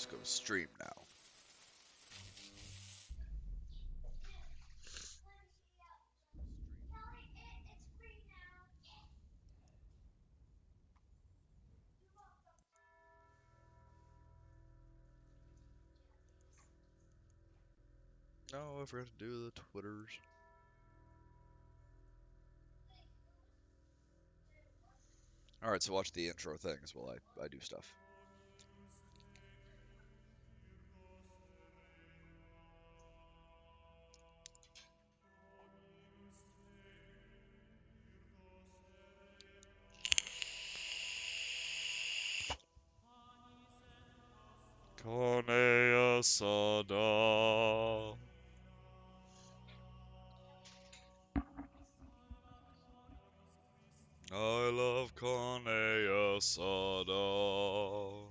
just go to stream now. No, I forgot to do the Twitters. Alright, so watch the intro things while I do stuff. Cornea Sada. I love Cornea Sada.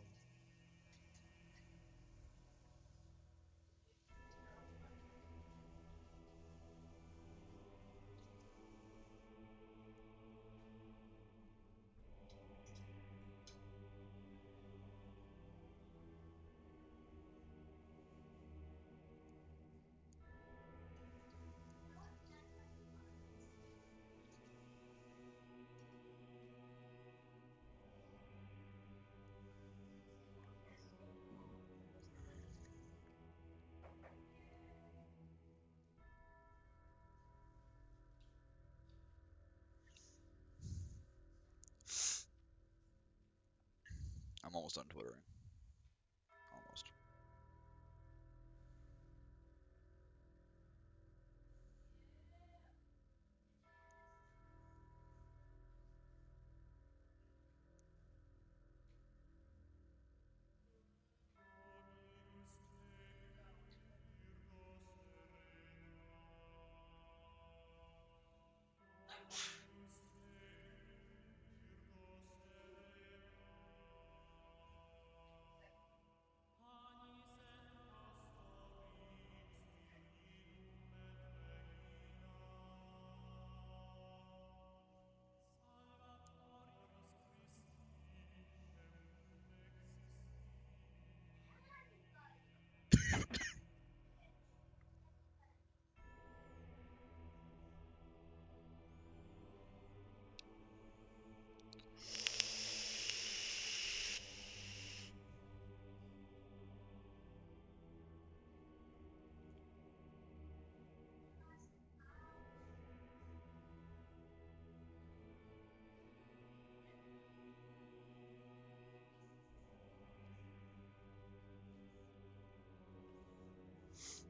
I'm almost done Twittering. Almost.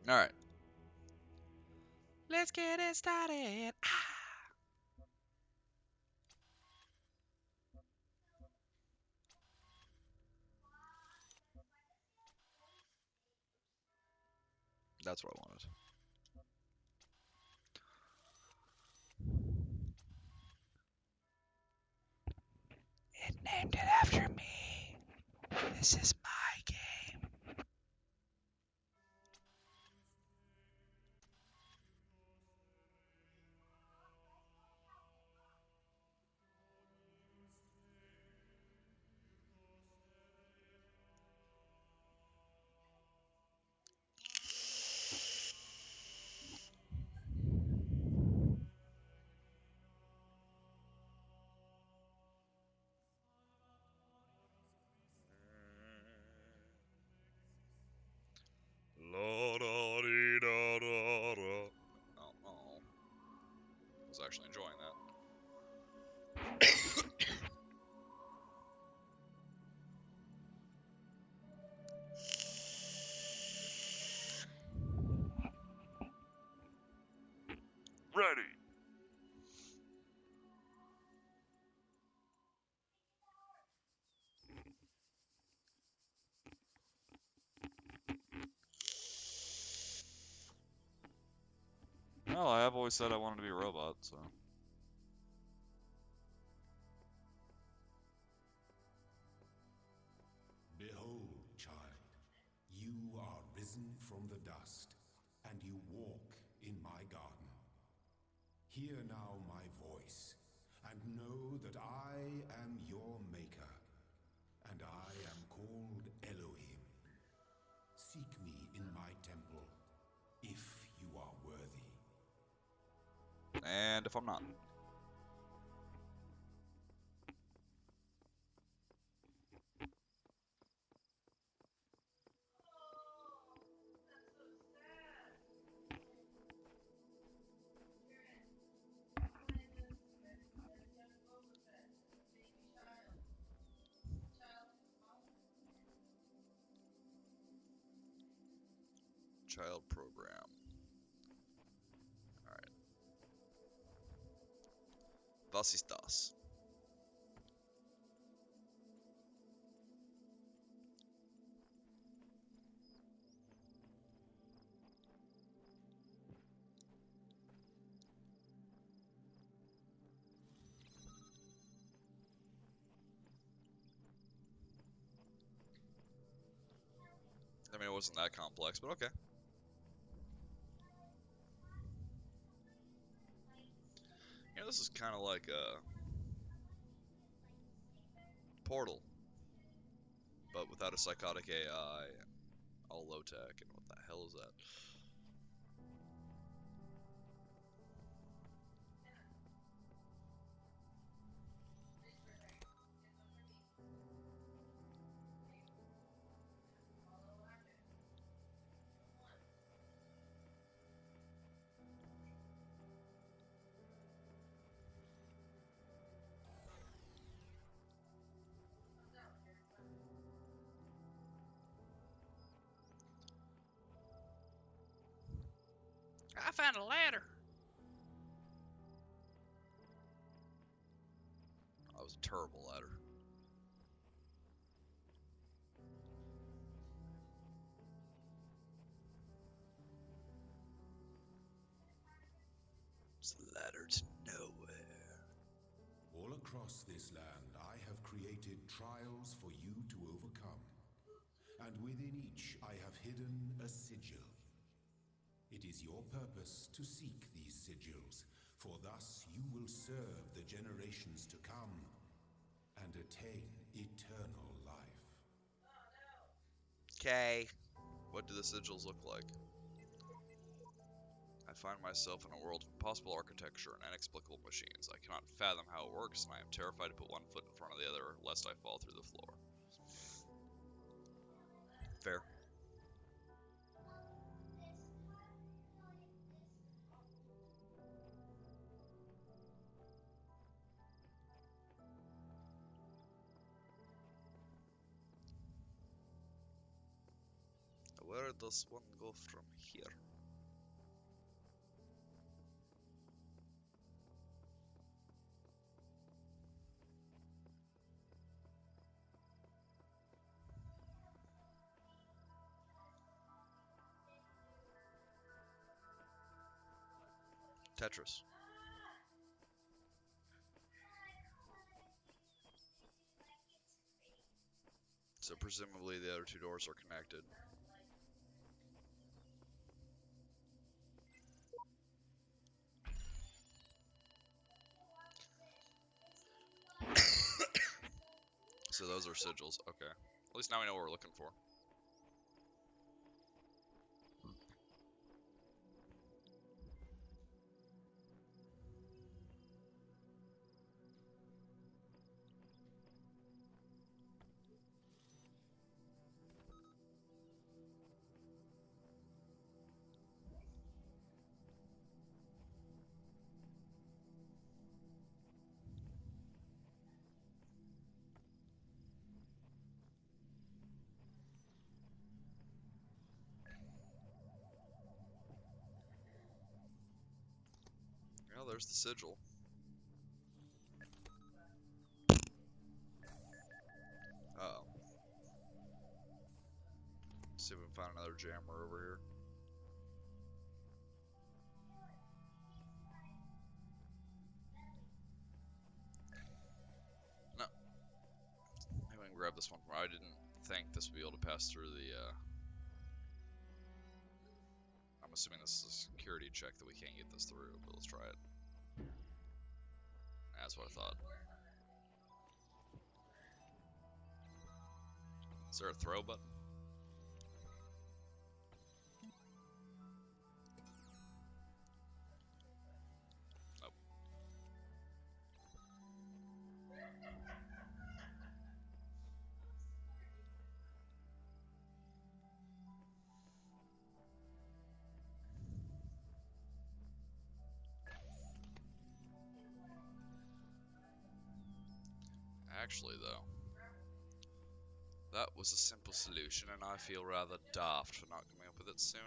Alright. Let's get it started. That's what I wanted. It named it after me. This is my game. La da dee da da da. Oh. I was actually enjoying that. Ready. Well, I have always said I wanted to be a robot, so. Behold, child, you are risen from the dust, and you walk in my garden. Hear now my voice, and know that I am your maker, and I am called Elohim. And if I'm not. Child program. Alright. Was ist das? I mean, it wasn't that complex, but okay. You know, this is kind of like a Portal, but without a psychotic AI and all low tech. And what the hell is that? I found a ladder. That was a terrible ladder. It's a ladder to nowhere. All across this land, I have created trials for you to overcome. And within each, I have hidden a sigil. It is your purpose to seek these sigils, for thus you will serve the generations to come and attain eternal life. Okay. What do the sigils look like? I find myself in a world of impossible architecture and inexplicable machines. I cannot fathom how it works, and I am terrified to put one foot in front of the other, lest I fall through the floor. Fair. Where does one go from here? Tetris. So presumably the other two doors are connected. So those are sigils. Okay. At least now we know what we're looking for. Well, there's the sigil. Uh-oh. See if we can find another jammer over here. No. Maybe we can grab this one. I didn't think this would be able to pass through the, I'm assuming this is a security check that we can't get this through, but let's try it. That's what I thought. Is there a throw button? Actually, though, that was a simple solution, and I feel rather daft for not coming up with it sooner.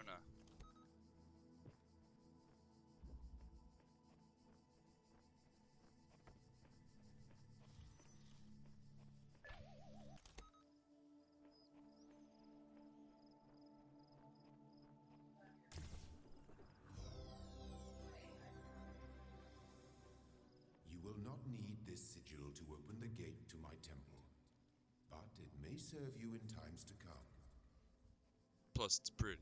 You will not need this sigil to open the gate to my temple, but it may serve you in times to come. Plus, it's pretty.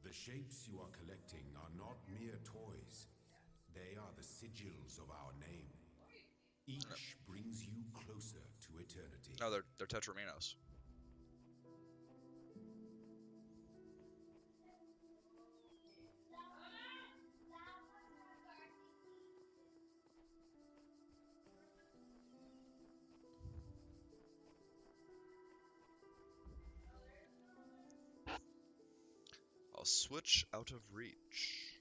The shapes you are collecting are not mere toys. They are the sigils of our name. Each brings you closer to eternity. No, they're Tetraminos. I'll switch out of reach.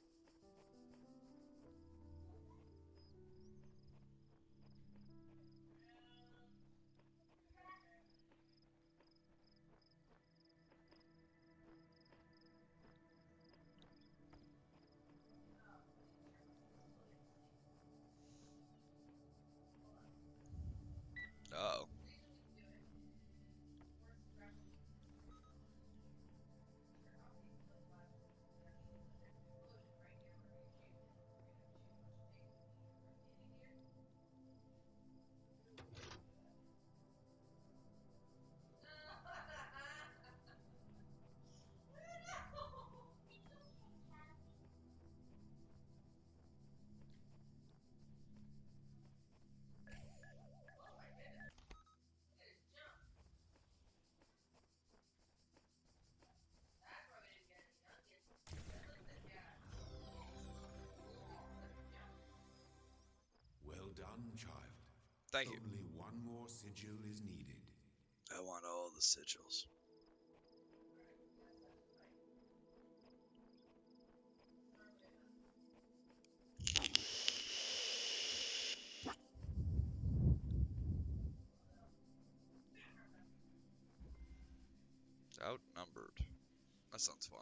Uh-oh. Well done, child. Thank you. Only one more sigil is needed. I want all the sigils. Outnumbered. That sounds fun.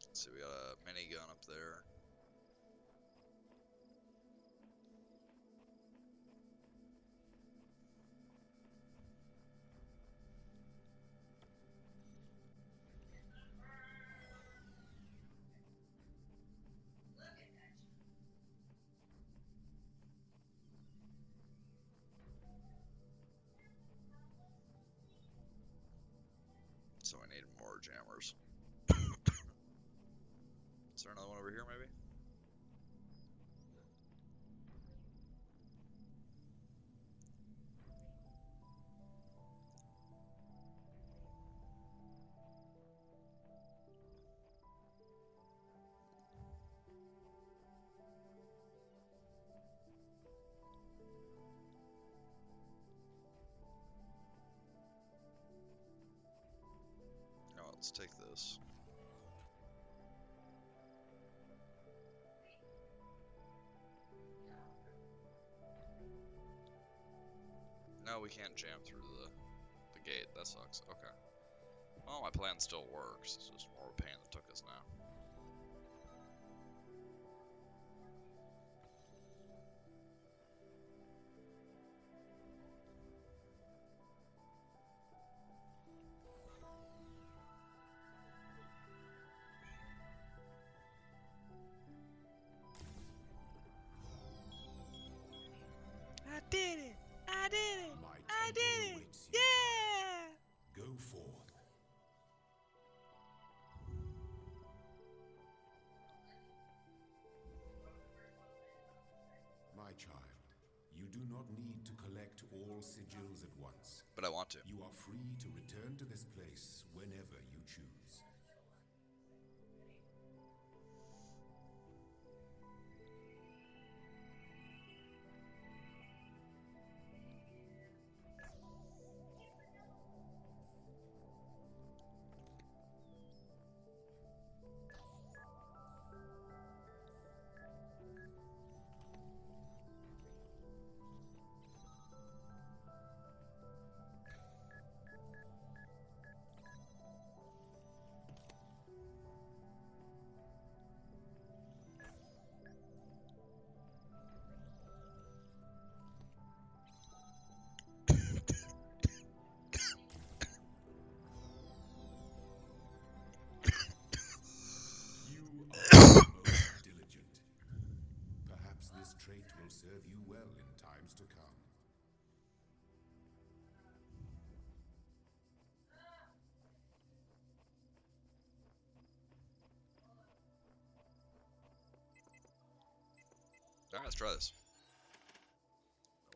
Let's see, we got a minigun up there. So I need more jammers. Is there another one over here, maybe? No, let's take this. No, we can't jam through the gate. That sucks. Okay. Well, my plan still works. It's just more of a pain that took us now. do not need to collect all sigils at once. But I want to. You are free to return to this place whenever you choose. You are most diligent. Perhaps this trait will serve you well in times to come. Alright, let's try this.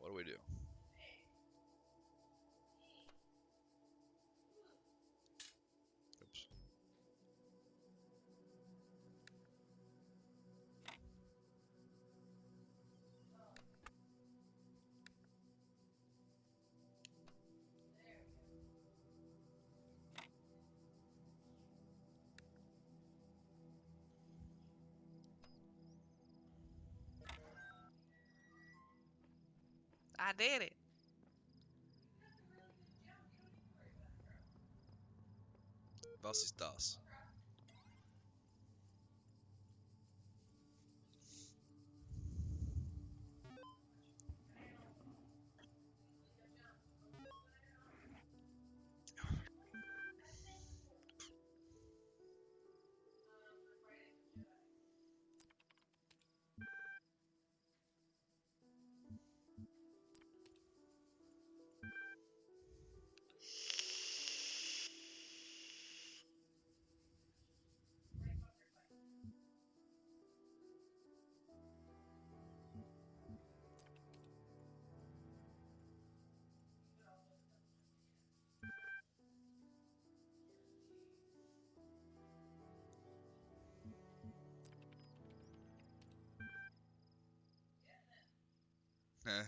What do we do? Oops. I did it. Was ist das? Eh.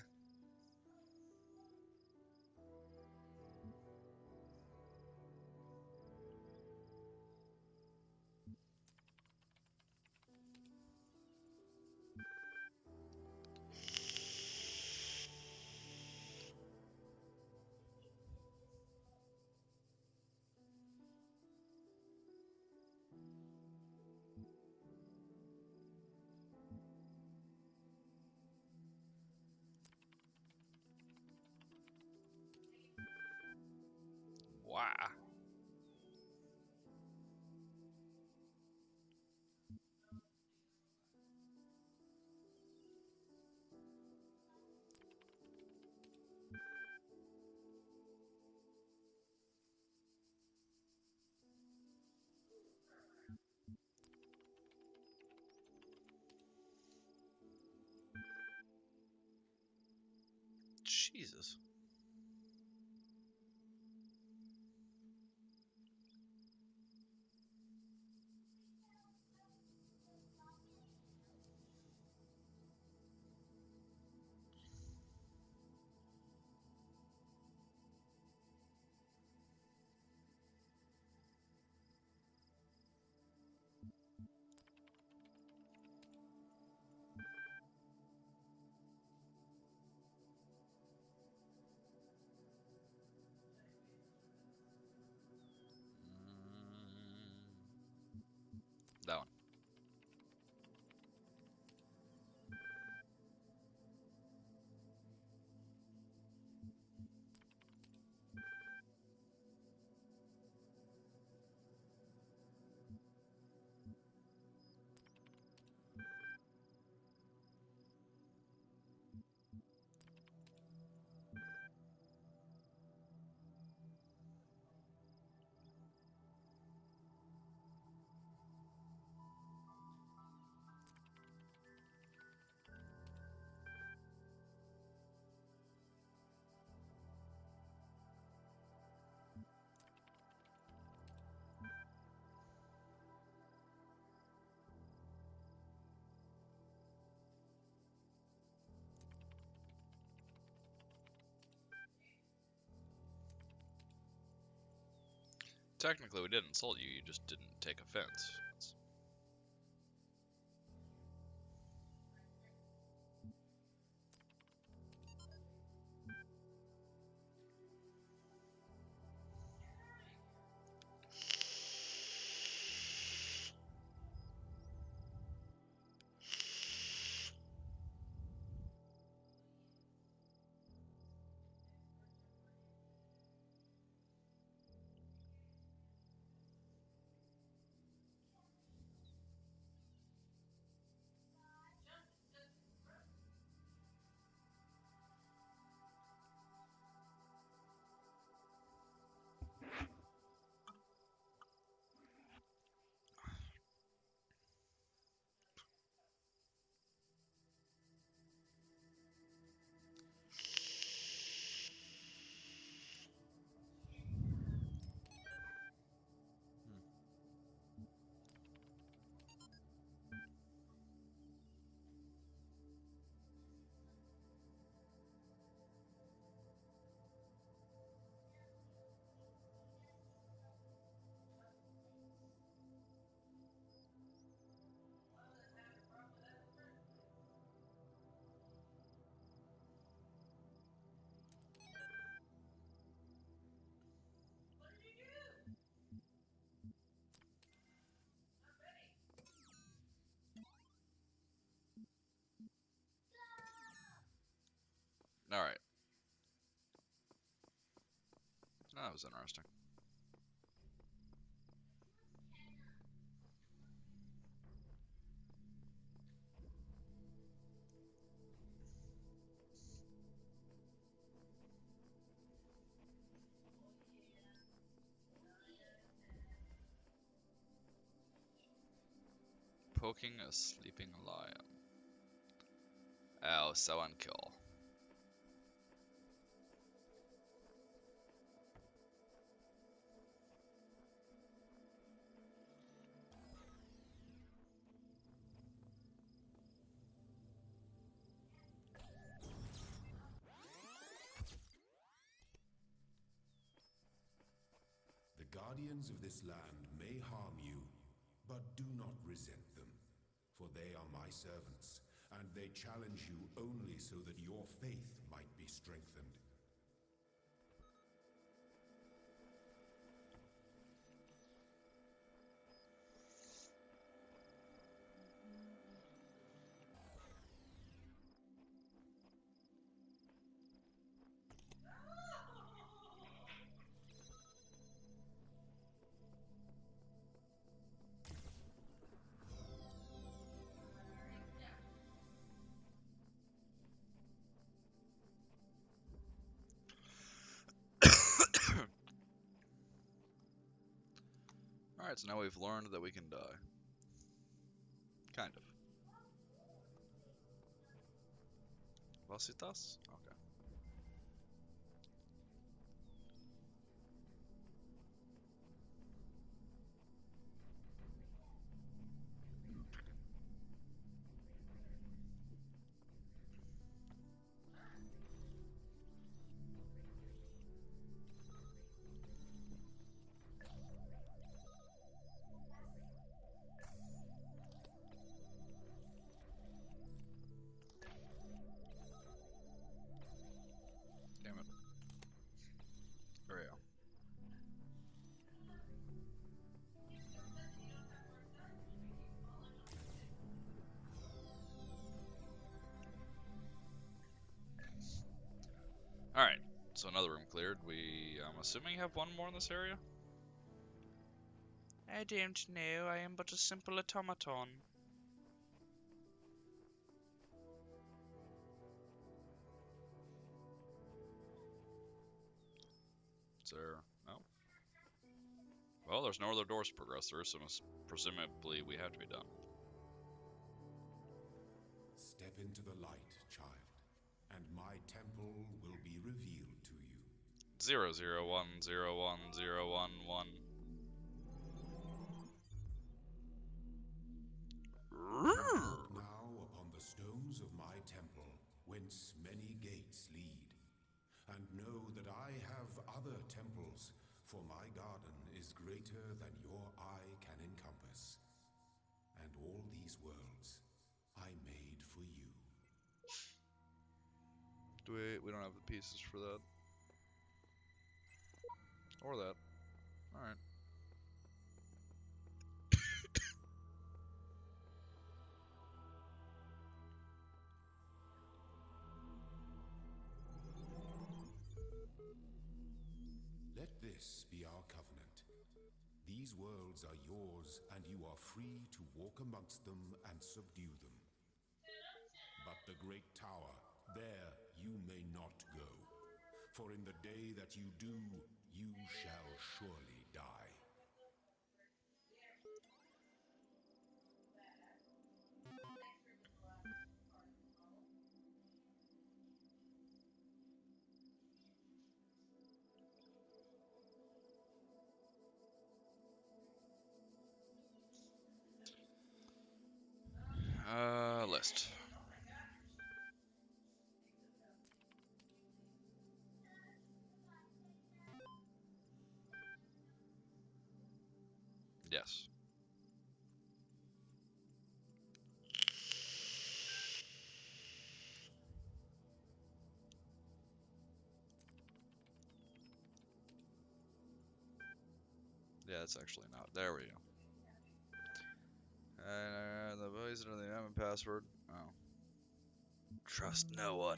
Wow. Jesus. Technically, we didn't insult you. You just didn't take offense. Alright. That was interesting. Poking a sleeping lion. Oh, so unkill. The guardians of this land may harm you, but do not resent them, for they are my servants, and they challenge you only so that your faith might be strengthened. Alright, so now we've learned that we can die. Kind of. Vasitas? Okay. Damn it. There we go. Alright, so another room cleared. I'm assuming, have one more in this area? I don't know. I am but a simple automaton. Is there... No? Well, there's no other doors to progress through, so presumably we have to be done. Step into the light, child, and my temple will be revealed to you. 001010111. Look now upon the stones of my temple, whence many gates lead. And know that I have other temples, for my garden is greater than your eye can encompass. And all these worlds I made for you. We don't have the pieces for that. Or that. Alright. Let this be our covenant. These worlds are yours, and you are free to walk amongst them and subdue them. But the great tower, there you may not go. For in the day that you do, you shall surely die. List. Yes. Yeah, it's actually not. There we go. The voice of the admin password. Oh. Trust no one.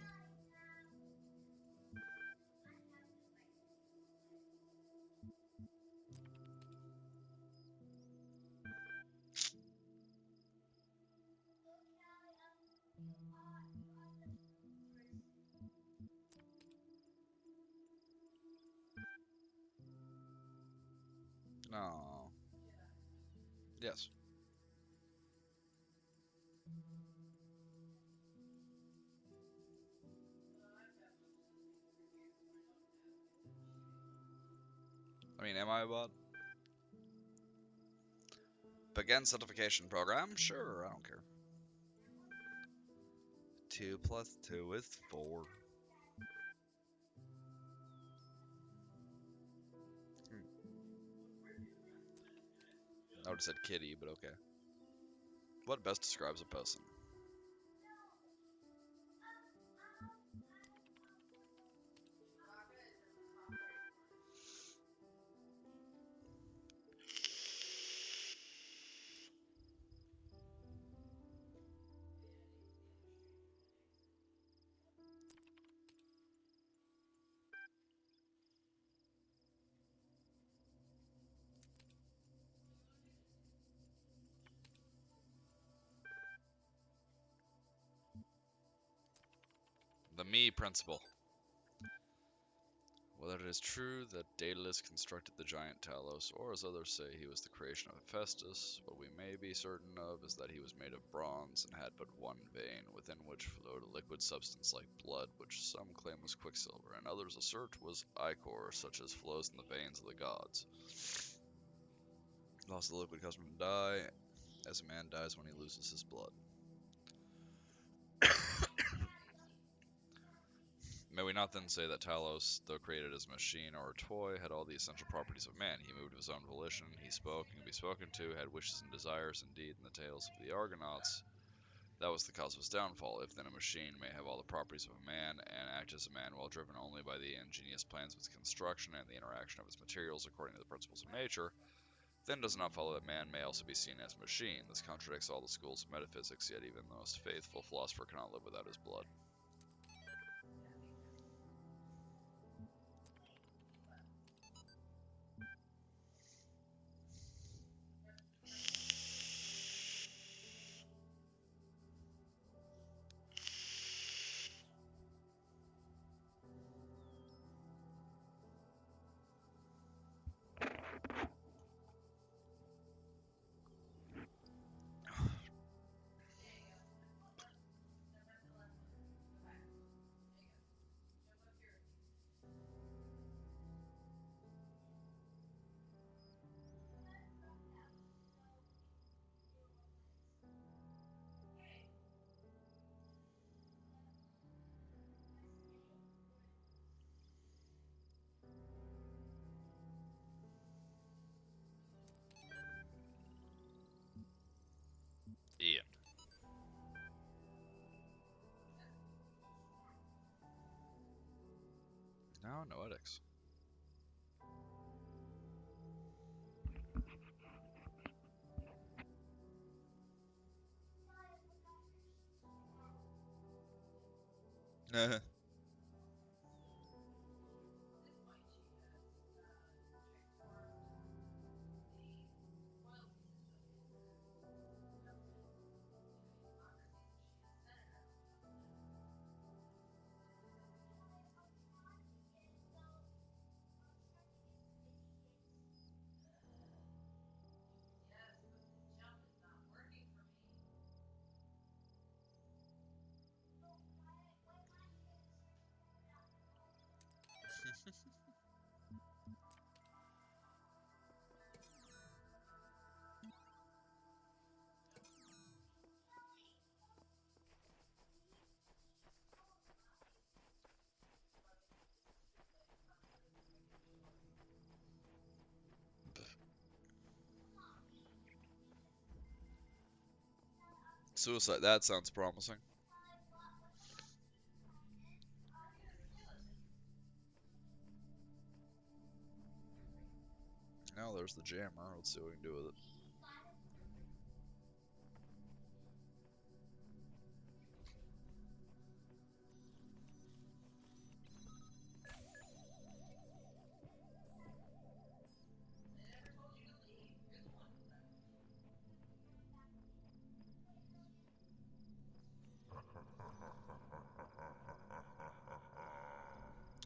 No. Yes. I mean, am I a bot? Begin certification program? Sure, I don't care. 2 plus 2 is 4. I would have said kitty, but okay. What best describes a person? The me principle. Whether it is true that Daedalus constructed the giant Talos, or as others say he was the creation of Hephaestus, what we may be certain of is that he was made of bronze and had but one vein, within which flowed a liquid substance like blood, which some claim was quicksilver, and others assert was ichor, such as flows in the veins of the gods. Loss of the liquid causes him to die, as a man dies when he loses his blood. May we not then say that Talos, though created as a machine or a toy, had all the essential properties of man? He moved of his own volition, he spoke and could be spoken to, had wishes and desires. Indeed, in the tales of the Argonauts, that was the cause of his downfall. If then a machine may have all the properties of a man, and act as a man while driven only by the ingenious plans of its construction and the interaction of its materials according to the principles of nature, then does it not follow that man may also be seen as a machine. This contradicts all the schools of metaphysics, yet even the most faithful philosopher cannot live without his blood. Oh, noetics. Suicide. That sounds promising. Now there's the jammer. Let's see what we can do with it.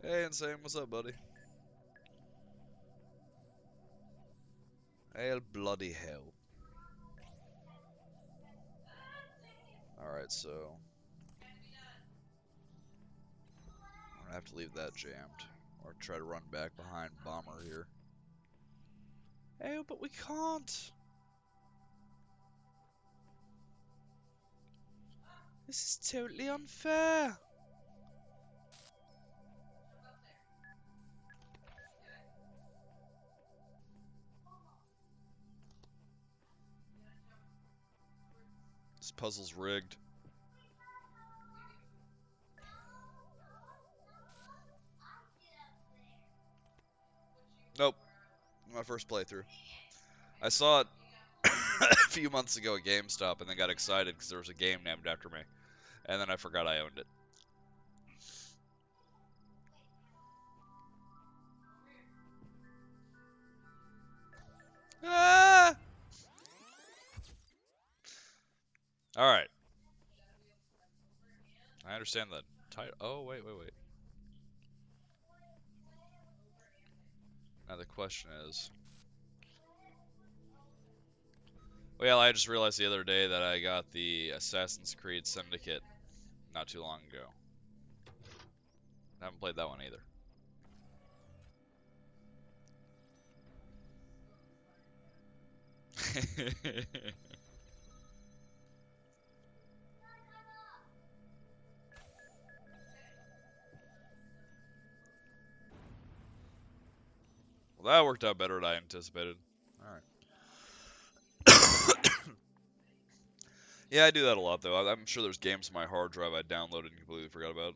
Hey, Insane. What's up, buddy? Hail bloody hell. Alright, so I'm gonna have to leave that jammed. Or try to run back behind Bomber here. Hey, but we can't! This is totally unfair! This puzzle's rigged. Nope. My first playthrough. I saw it a few months ago at GameStop and then got excited because there was a game named after me. And then I forgot I owned it. Ah! Alright. I understand the title. Oh, wait. Now the question is... Well, I just realized the other day that I got the Assassin's Creed Syndicate not too long ago. I haven't played that one either. Well, that worked out better than I anticipated. Alright. Yeah, I do that a lot, though. I'm sure there's games on my hard drive I downloaded and completely forgot about.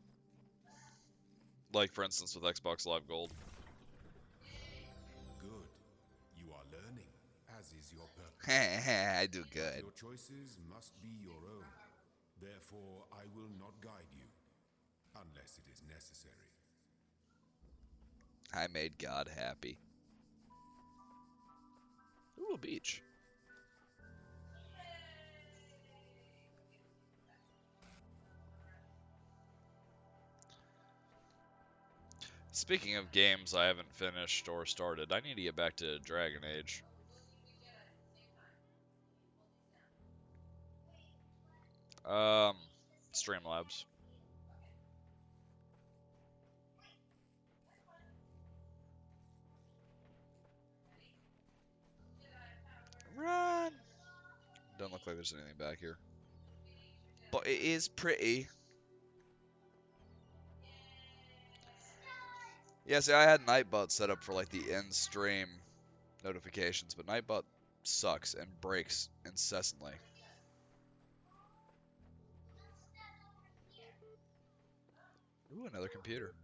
Like, for instance, with Xbox Live Gold. Good. You are learning, as is your purpose. I do good. Your choices must be your own. Therefore, I will not guide you, unless it is necessary. I made God happy. Ooh, a beach. Speaking of games I haven't finished or started, I need to get back to Dragon Age. Um, Streamlabs. Run! Doesn't look like there's anything back here. But it is pretty. Yeah, see, I had Nightbot set up for like the in-stream notifications, but Nightbot sucks and breaks incessantly. Ooh, another computer.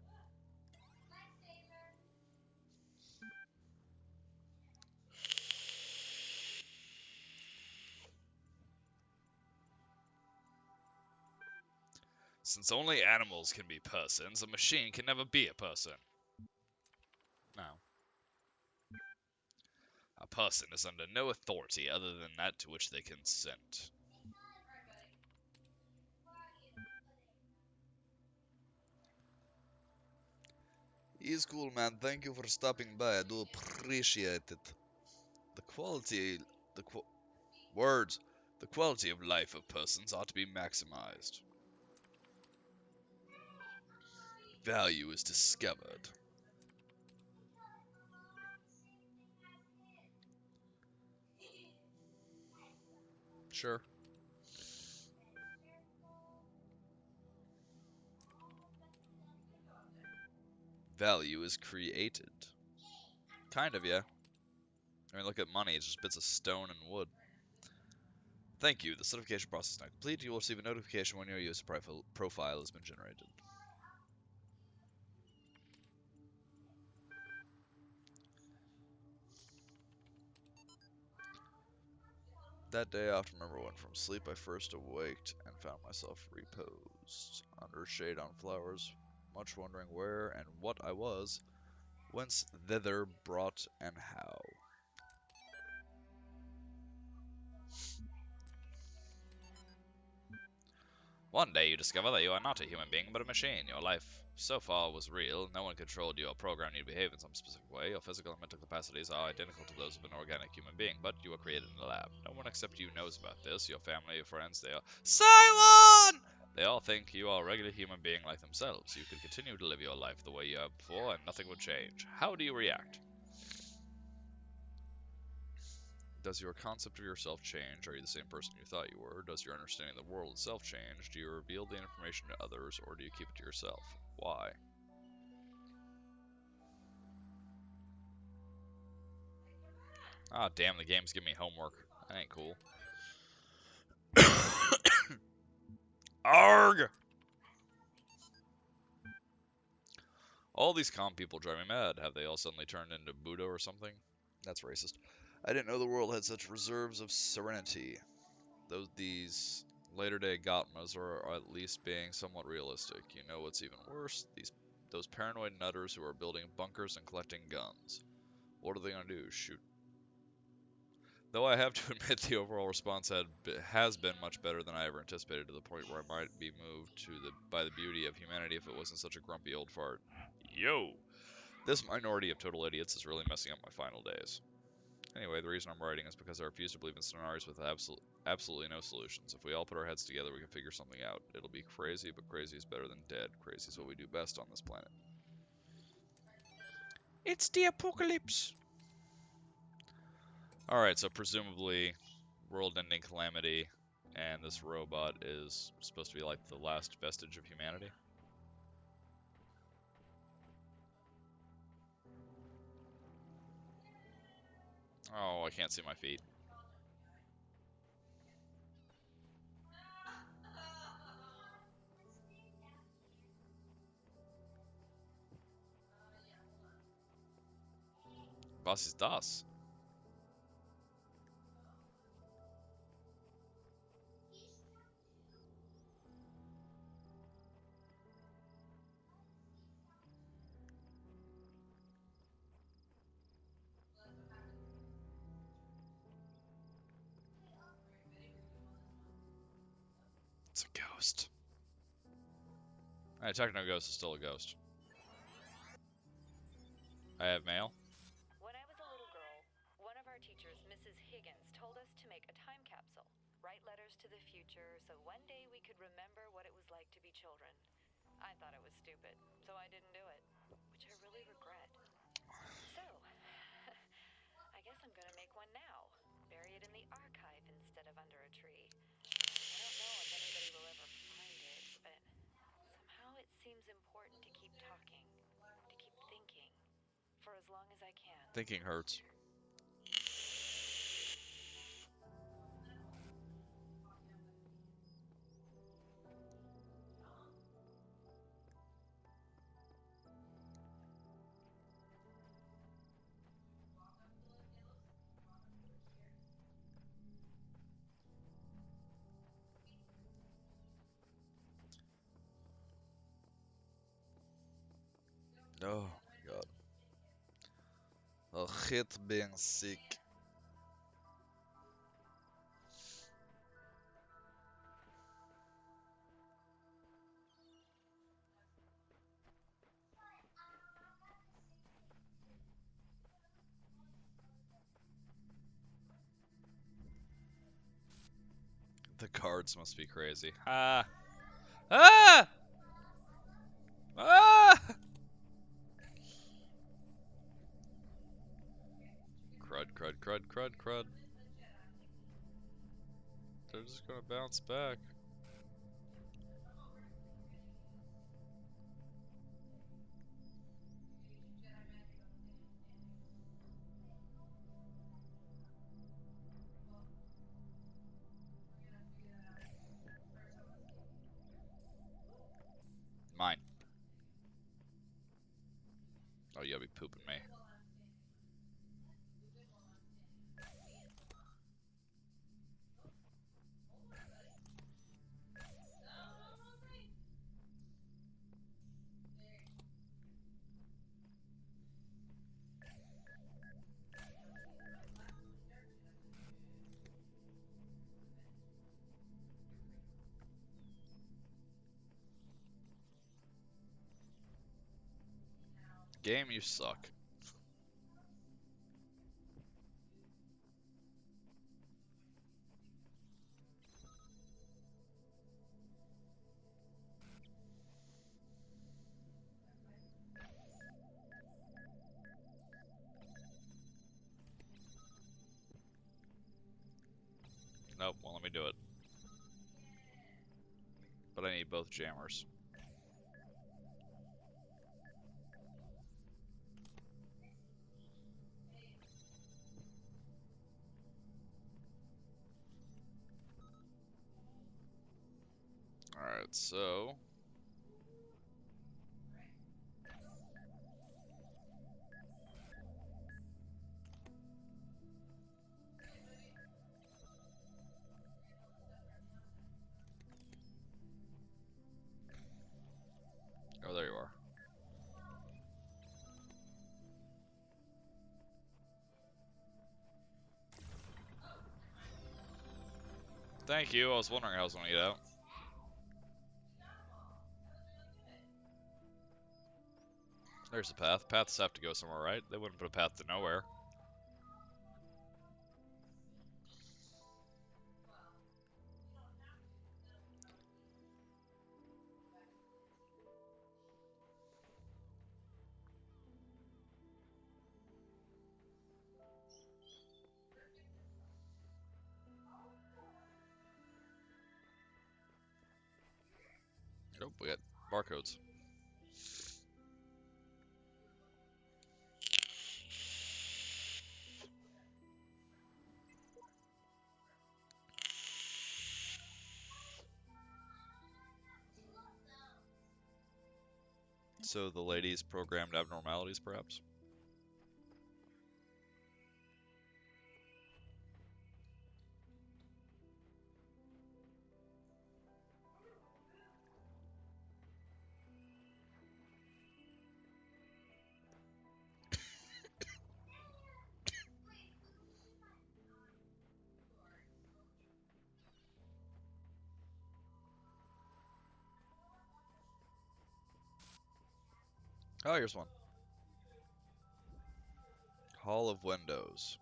Since only animals can be persons, a machine can never be a person. No. A person is under no authority other than that to which they consent. He's cool, man. Thank you for stopping by. I do appreciate it. The quality, the qu- words, the quality of life of persons ought to be maximized. Value is discovered. Sure. Value is created. Kind of, yeah. I mean, look at money. It's just bits of stone and wood. Thank you. The certification process is now complete. You will receive a notification when your user profile has been generated. That day, I often remember when from sleep I first awaked and found myself reposed under shade on flowers, much wondering where and what I was, whence thither brought and how. One day you discover that you are not a human being but a machine. Your life so far was real. No one controlled you or programmed you to behave in some specific way. Your physical and mental capacities are identical to those of an organic human being, but you were created in a lab. No one except you knows about this. Your family, your friends, they are Cylon! They all think you are a regular human being like themselves. You could continue to live your life the way you have before and nothing would change. How do you react? Does your concept of yourself change? Are you the same person you thought you were? Does your understanding of the world itself change? Do you reveal the information to others, or do you keep it to yourself? Why? Ah, damn, the game's giving me homework. That ain't cool. Arg! All these calm people drive me mad. Have they all suddenly turned into Buddha or something? That's racist. I didn't know the world had such reserves of serenity. These later day Gotmas are at least being somewhat realistic. You know what's even worse? Those paranoid nutters who are building bunkers and collecting guns. What are they gonna do? Shoot? Though I have to admit the overall response has been much better than I ever anticipated, to the point where I might be moved by the beauty of humanity if it wasn't such a grumpy old fart. Yo! This minority of total idiots is really messing up my final days. Anyway, the reason I'm writing is because I refuse to believe in scenarios with absolutely no solutions. If we all put our heads together, we can figure something out. It'll be crazy, but crazy is better than dead. Crazy is what we do best on this planet. It's the apocalypse! Alright, so presumably, world-ending calamity, and this robot is supposed to be like the last vestige of humanity. Oh, I can't see my feet. Was ist das? It's a ghost. Alright, Techno Ghost is still a ghost. I have mail. When I was a little girl, one of our teachers, Mrs. Higgins, told us to make a time capsule, write letters to the future, so one day we could remember what it was like to be children. I thought it was stupid, so I didn't do it, which I really regret. So, I guess I'm gonna make one now. Bury it in the archive instead of under a tree. I don't know if anybody will ever find it, but somehow it seems important to keep talking, to keep thinking, for as long as I can. Thinking hurts. Oh my god. I hate being sick. The cards must be crazy. Ah! Ah! Ah! Crud, crud, crud, crud, crud. They're just gonna bounce back. Mine. Oh, you gotta be pooping me. Game, you suck. Nope, won't let me do it. But I need both jammers. Alright, so... Oh, there you are. Thank you, I was wondering how I was gonna get out. There's the path. Paths have to go somewhere, right? They wouldn't put a path to nowhere. Nope, we got barcodes. So the lady's programmed abnormalities, perhaps? Oh, here's one. Hall of Windows.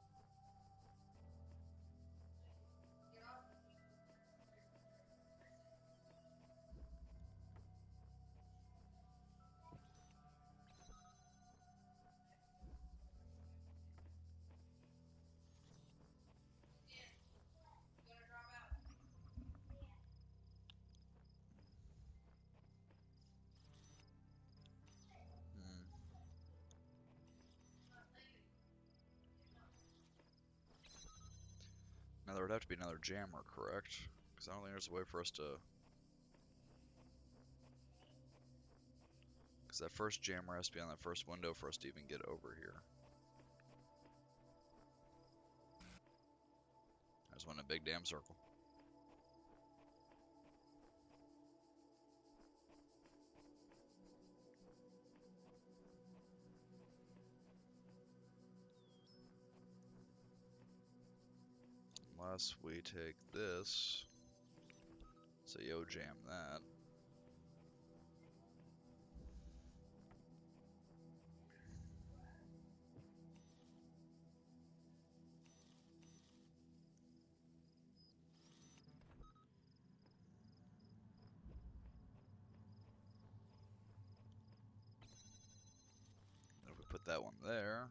Hmm. Now there would have to be another jammer, correct? Because I don't think there's a way for us to... Because that first jammer has to be on that first window for us to even get over here. I just went in a big damn circle. Unless we take this. So yo jam that. If we put that one there.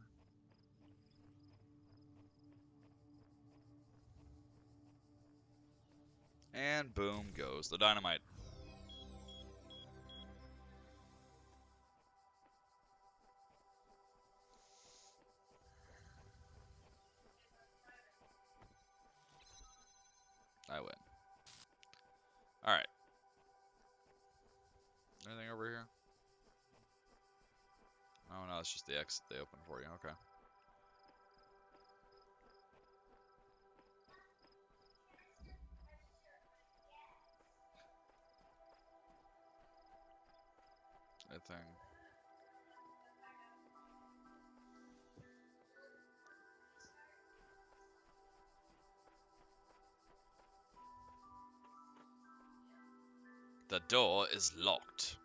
And boom goes the dynamite. I win. Alright. Anything over here? Oh no, it's just the exit they open for you. Okay. Anything? The door is locked.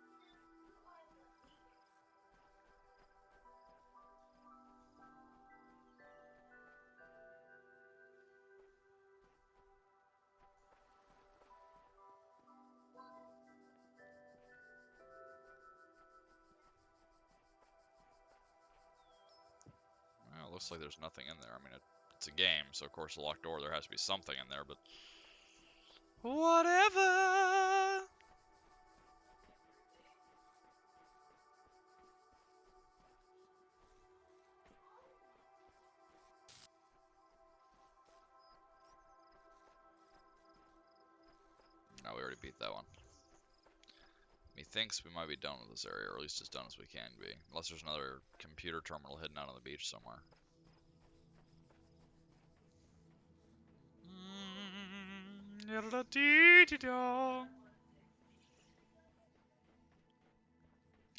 Well, it looks like there's nothing in there. I mean, it's a game, so of course a locked door, there has to be something in there, but... Whatever! No, we already beat that one. Methinks we might be done with this area, or at least as done as we can be. Unless there's another computer terminal hidden out on the beach somewhere.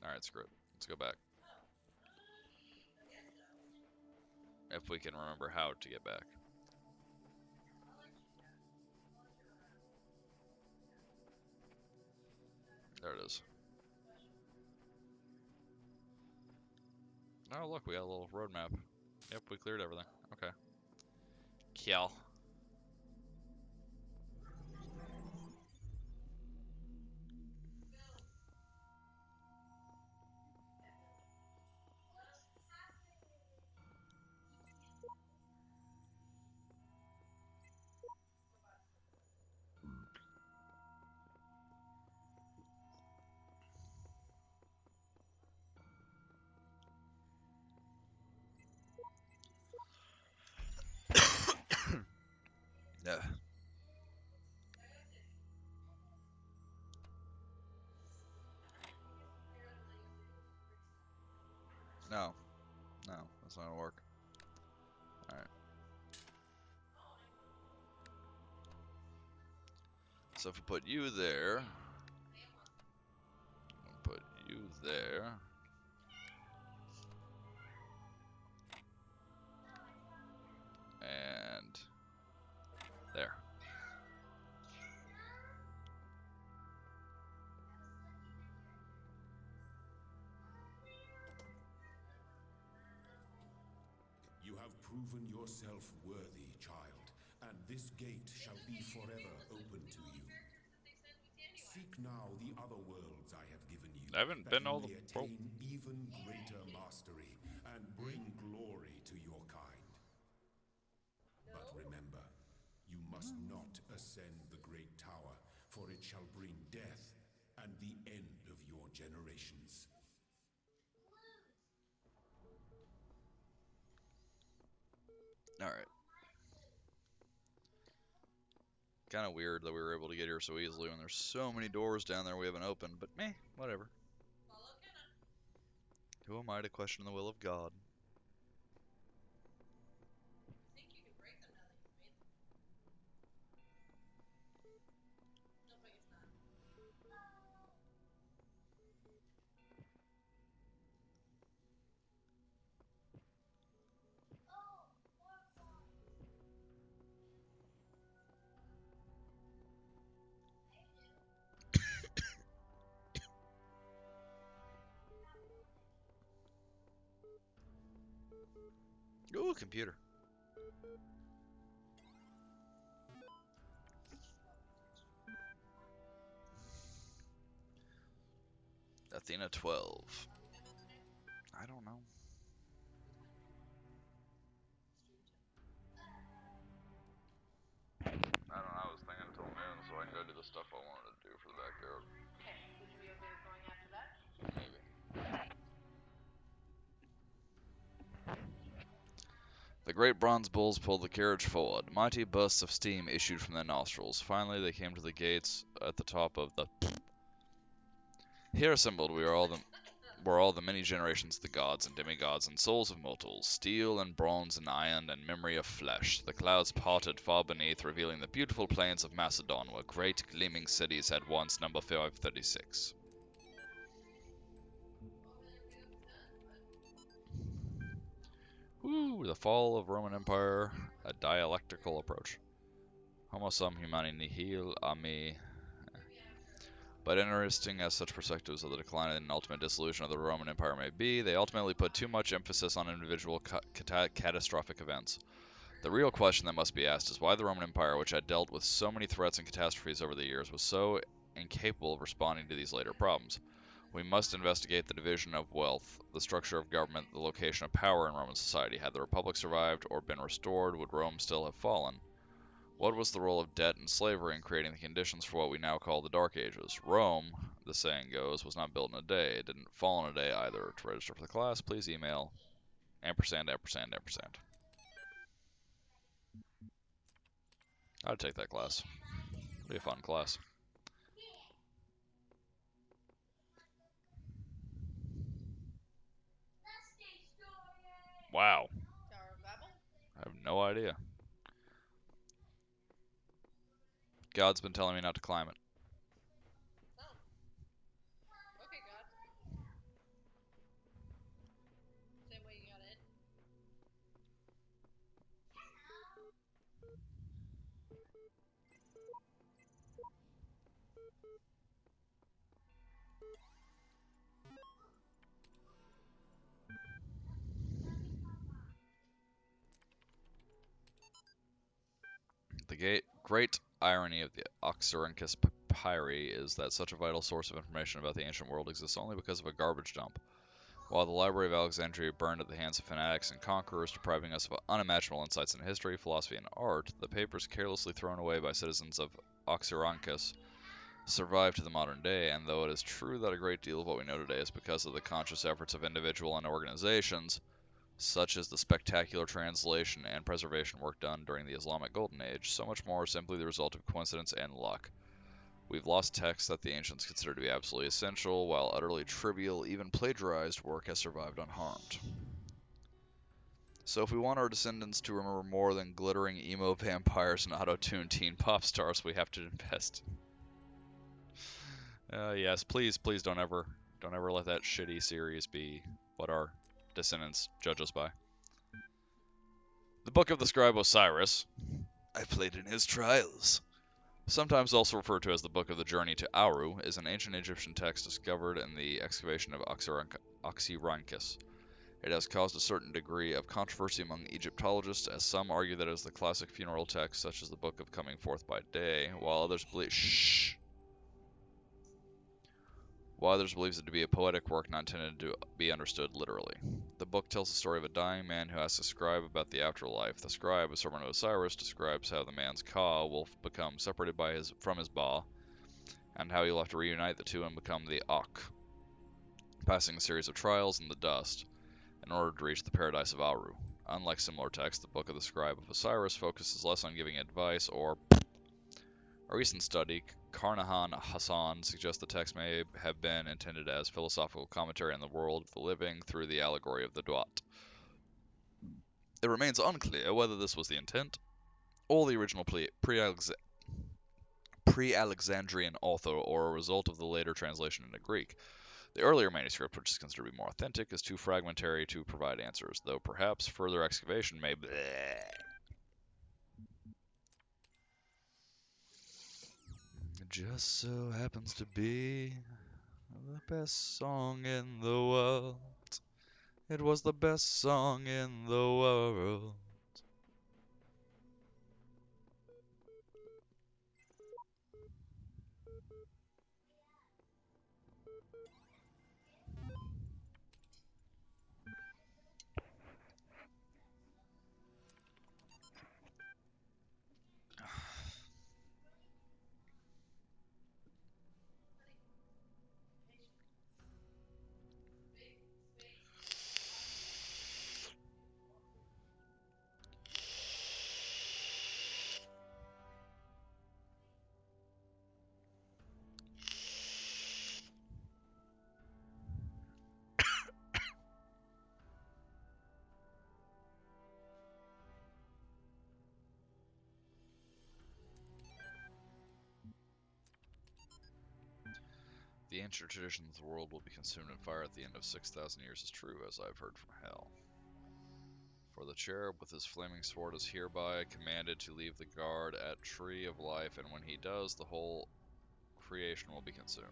Alright, screw it. Let's go back. If we can remember how to get back. There it is. Oh, look, we got a little road map. Yep, we cleared everything. Okay. Kill. Yeah. No. No, that's not gonna work. Alright. So if we put you there, put you there, and there. You have proven yourself worthy, child, and this gate shall be forever open to you. Seek now the other worlds I have given you, I haven't that been you all the... may Oh, attain even greater mastery and bring glory to your kind. But remember, you must not ascend the great tower, for it shall bring death and the end of your generations. alright. Kind of weird that we were able to get here so easily when there's so many doors down there we haven't opened, but meh, whatever. Who am I to question the will of God? Ooh, computer. Athena 12. I don't know. I don't know. I was thinking until noon so I can go do the stuff I wanted to do for the backyard. Okay, would you be okay with going after that? Maybe. The great bronze bulls pulled the carriage forward. Mighty bursts of steam issued from their nostrils. Finally, they came to the gates at the top of the. Here assembled were all the many generations of the gods and demigods and souls of mortals, steel and bronze and iron and memory of flesh. The clouds parted far beneath, revealing the beautiful plains of Macedon, where great gleaming cities had once number 536. Woo! The fall of Roman Empire, a dialectical approach. Homo sum humani nihil a me. But interesting as such perspectives of the decline and ultimate dissolution of the Roman Empire may be, they ultimately put too much emphasis on individual catastrophic events. The real question that must be asked is why the Roman Empire, which had dealt with so many threats and catastrophes over the years, was so incapable of responding to these later problems. We must investigate the division of wealth, the structure of government, the location of power in Roman society. Had the Republic survived or been restored, would Rome still have fallen? What was the role of debt and slavery in creating the conditions for what we now call the Dark Ages? Rome, the saying goes, was not built in a day. It didn't fall in a day either. To register for the class, please email ampersand, ampersand, ampersand. I'd take that class. It'd be a fun class. Wow. Tower of Babel? I have no idea. God's been telling me not to climb it. Oh. Okay, God. Same way you got it. The great irony of the Oxyrhynchus papyri is that such a vital source of information about the ancient world exists only because of a garbage dump. While the Library of Alexandria burned at the hands of fanatics and conquerors, depriving us of unimaginable insights into history, philosophy, and art, the papers carelessly thrown away by citizens of Oxyrhynchus survive to the modern day, and though it is true that a great deal of what we know today is because of the conscious efforts of individual and organizations, such as the spectacular translation and preservation work done during the Islamic Golden Age, so much more is simply the result of coincidence and luck. We've lost texts that the ancients considered to be absolutely essential, while utterly trivial, even plagiarized work has survived unharmed. So if we want our descendants to remember more than glittering emo vampires and auto-tuned teen pop stars, we have to invest. Yes, please, please don't ever let that shitty series be what our descendants judge us by. The Book of the Scribe Osiris. I played in his trials. Sometimes also referred to as the Book of the Journey to Aru, is an ancient Egyptian text discovered in the excavation of Oxyrhynchus. It has caused a certain degree of controversy among Egyptologists, as some argue that it is the classic funeral text, such as the Book of Coming Forth by Day, while others believe it to be a poetic work not intended to be understood literally. The book tells the story of a dying man who asks a scribe about the afterlife. The scribe, a servant of Osiris, describes how the man's ka will become separated from his ba, and how he'll have to reunite the two and become the Ak, passing a series of trials in the dust in order to reach the paradise of Aru. Unlike similar texts, the Book of the Scribe of Osiris focuses less on giving advice or. A recent study, Carnahan Hassan, suggests the text may have been intended as philosophical commentary on the world of the living through the allegory of the Duat. It remains unclear whether this was the intent, or the original pre-Alexandrian author, or a result of the later translation into Greek. The earlier manuscript, which is considered to be more authentic, is too fragmentary to provide answers, though perhaps further excavation may. It just so happens to be the best song in the world. It was the best song in the world. The ancient tradition that the world will be consumed in fire at the end of 6,000 years is true, as I have heard from hell. For the cherub with his flaming sword is hereby commanded to leave the guard at Tree of Life, and when he does, the whole creation will be consumed,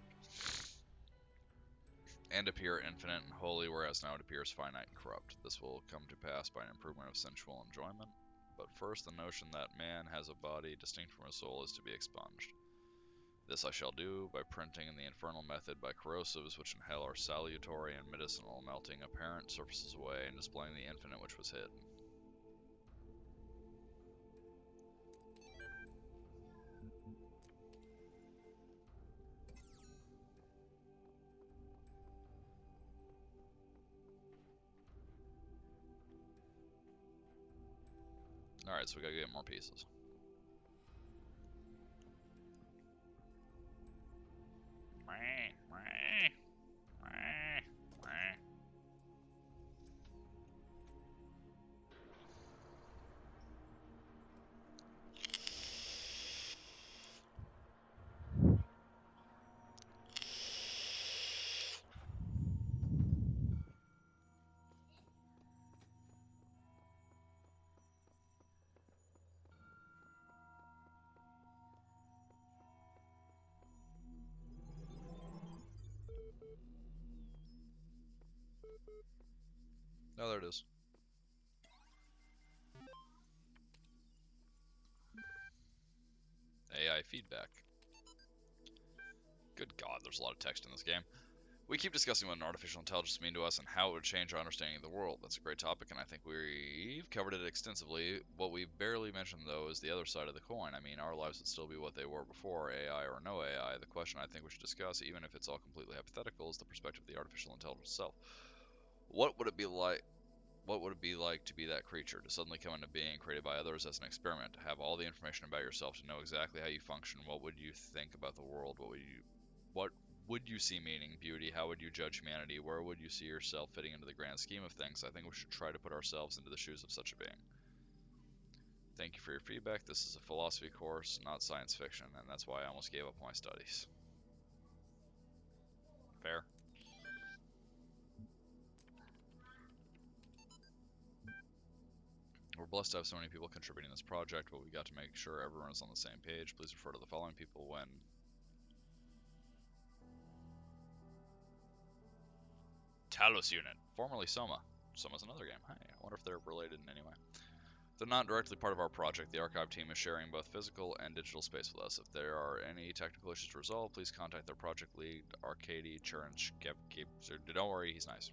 and appear infinite and holy, whereas now it appears finite and corrupt. This will come to pass by an improvement of sensual enjoyment, but first the notion that man has a body distinct from his soul is to be expunged. This I shall do by printing in the infernal method by corrosives which in hell are salutary and medicinal, melting apparent surfaces away and displaying the infinite which was hidden. Alright, so we gotta get more pieces. Oh, there it is. AI feedback. Good God, there's a lot of text in this game. We keep discussing what an artificial intelligence mean to us and how it would change our understanding of the world. That's a great topic, and I think we've covered it extensively. What we've barely mentioned, though, is the other side of the coin. I mean, our lives would still be what they were before, AI or no AI. The question I think we should discuss, even if it's all completely hypothetical, is the perspective of the artificial intelligence itself. What would it be like? What would it be like to be that creature, to suddenly come into being, created by others as an experiment, to have all the information about yourself, to know exactly how you function? What would you think about the world? What would you see meaning, beauty? How would you judge humanity? Where would you see yourself fitting into the grand scheme of things? I think we should try to put ourselves into the shoes of such a being. Thank you for your feedback. This is a philosophy course, not science fiction, and that's why I almost gave up my studies. Fair? We're blessed to have so many people contributing to this project, but we got to make sure everyone is on the same page. Please refer to the following people when Talos Unit, formerly Soma. Soma's another game. Hey, I wonder if they're related in any way. They're not directly part of our project. The archive team is sharing both physical and digital space with us. If there are any technical issues to resolve, please contact their project lead, Arkady Chernch. Don't worry, he's nice.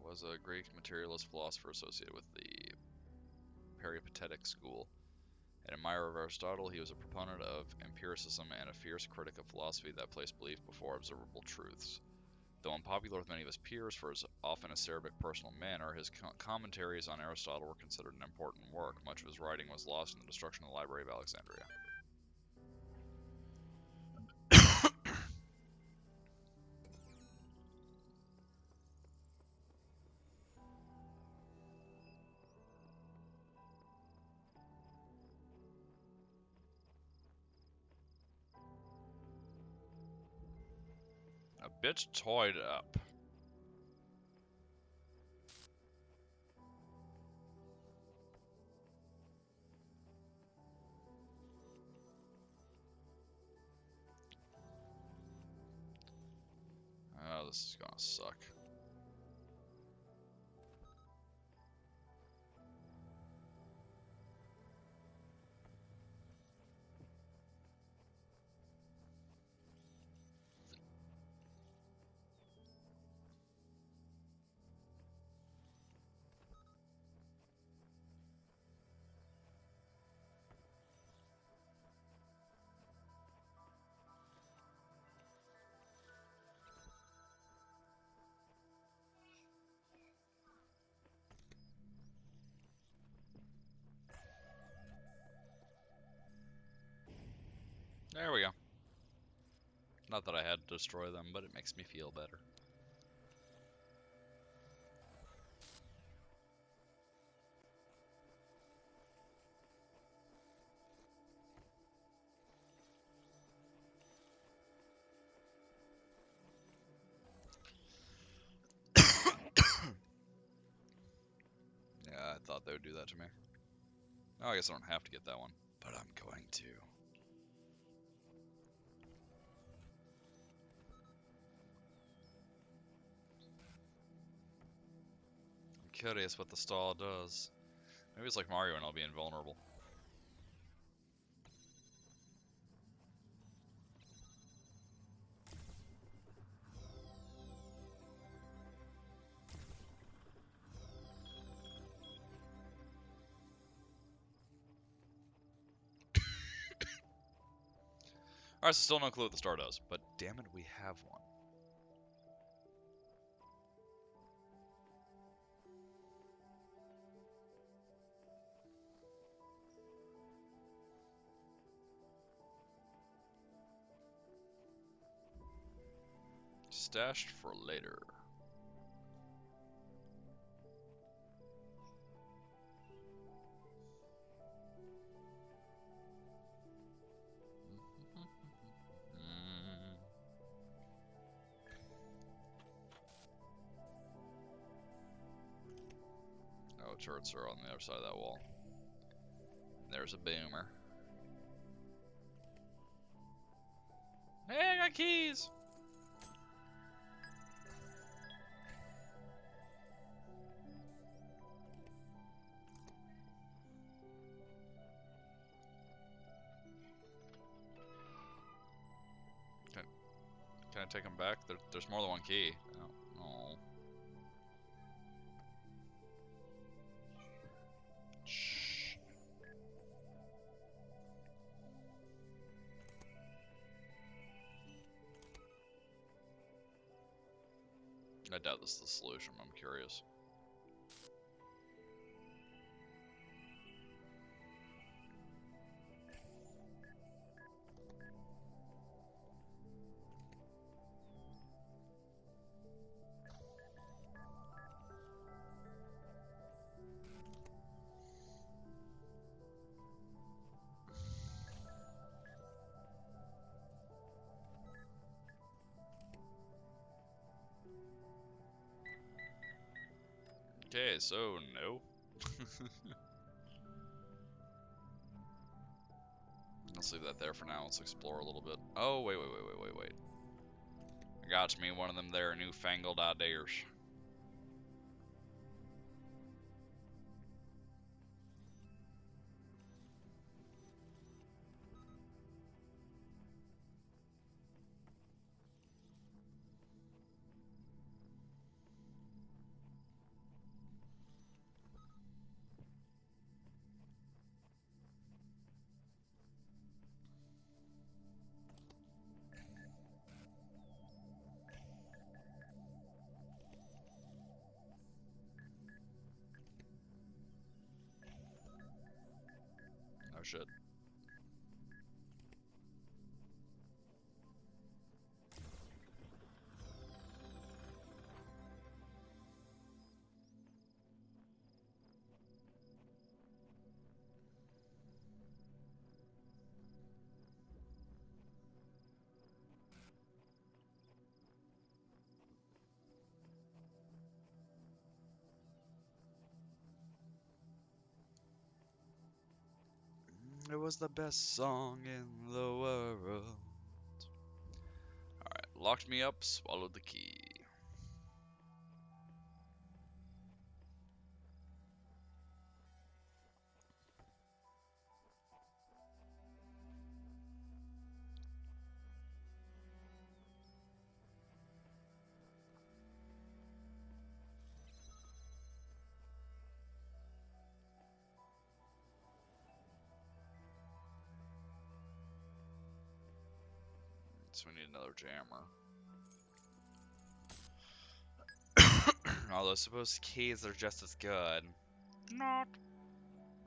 Was a Greek materialist philosopher associated with the Peripatetic school. An admirer of Aristotle, he was a proponent of empiricism and a fierce critic of philosophy that placed belief before observable truths. Though unpopular with many of his peers for his often acerbic personal manner, his commentaries on Aristotle were considered an important work. Much of his writing was lost in the destruction of the Library of Alexandria. A bit toyed up. this is gonna suck. There we go. Not that I had to destroy them, but it makes me feel better. Yeah, I thought they would do that to me. Oh, I guess I don't have to get that one, but I'm going to. I'm curious what the stall does. Maybe it's like Mario and I'll be invulnerable. Alright, so still no clue what the star does, but damn it, we have one. Stashed for later. Oh, turrets are on the other side of that wall. There's a boomer. Hey, I got keys! Can I take them back? There's more than one key. Oh. Shh. I doubt this is the solution. I'm curious. Okay, so no. Let's leave that there for now. Let's explore a little bit. Oh, wait. I got me one of them there newfangled ideas. Oh shit. It was the best song in the world. Alright, locked me up, swallowed the key. So we need another jammer. Although I suppose keys are just as good. Not.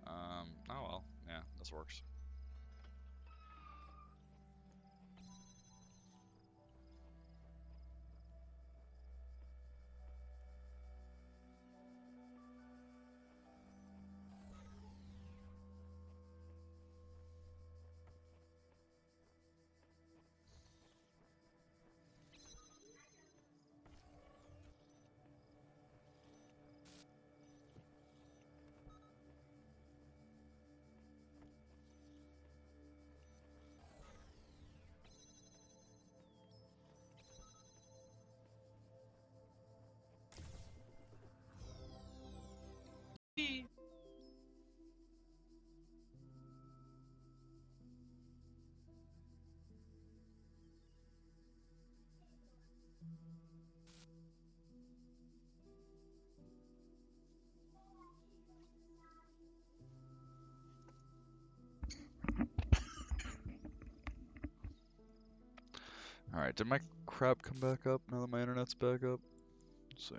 Oh well, yeah, this works. Alright, did my crap come back up now that my internet's back up? Let's see.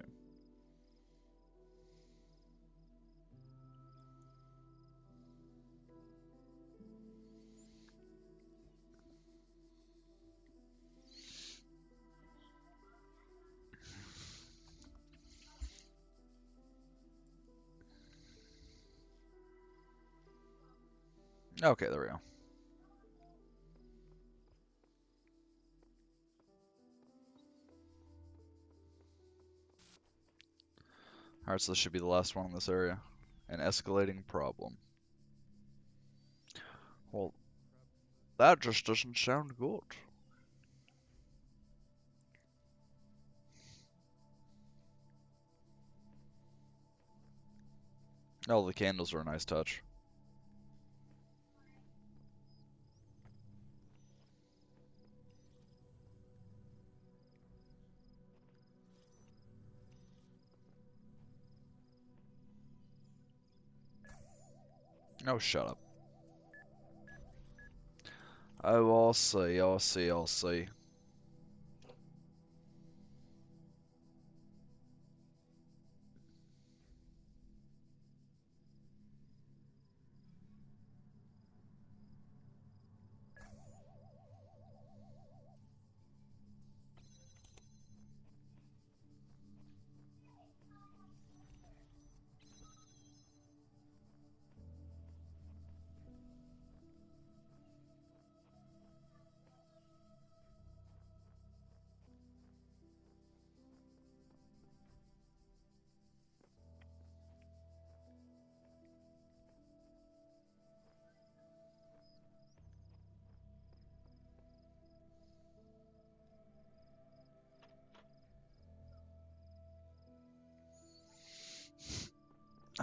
Okay, there we go. Alright, so this should be the last one in this area. An escalating problem. Well, that just doesn't sound good. Oh, the candles are a nice touch. Oh, shut up. Oh, I'll see, I'll see, I'll see.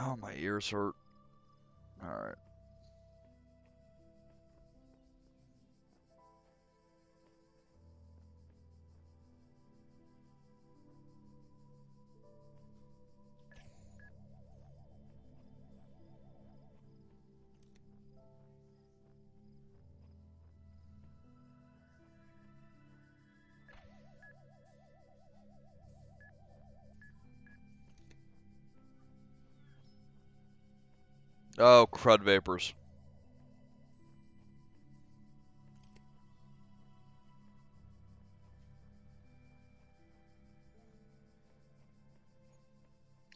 Oh, my ears hurt. Alright. Oh, crud vapors.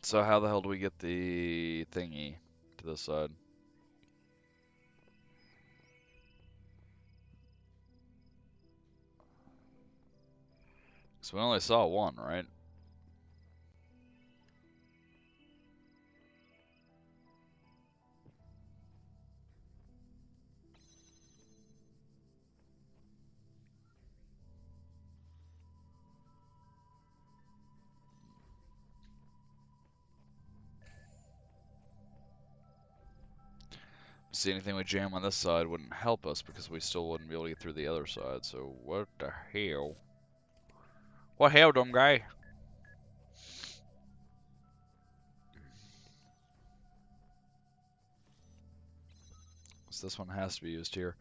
So how the hell do we get the thingy to this side? So we only saw one, right? See, anything we jam on this side wouldn't help us because we still wouldn't be able to get through the other side. So what the hell? What hell, dumb guy? So this one has to be used here.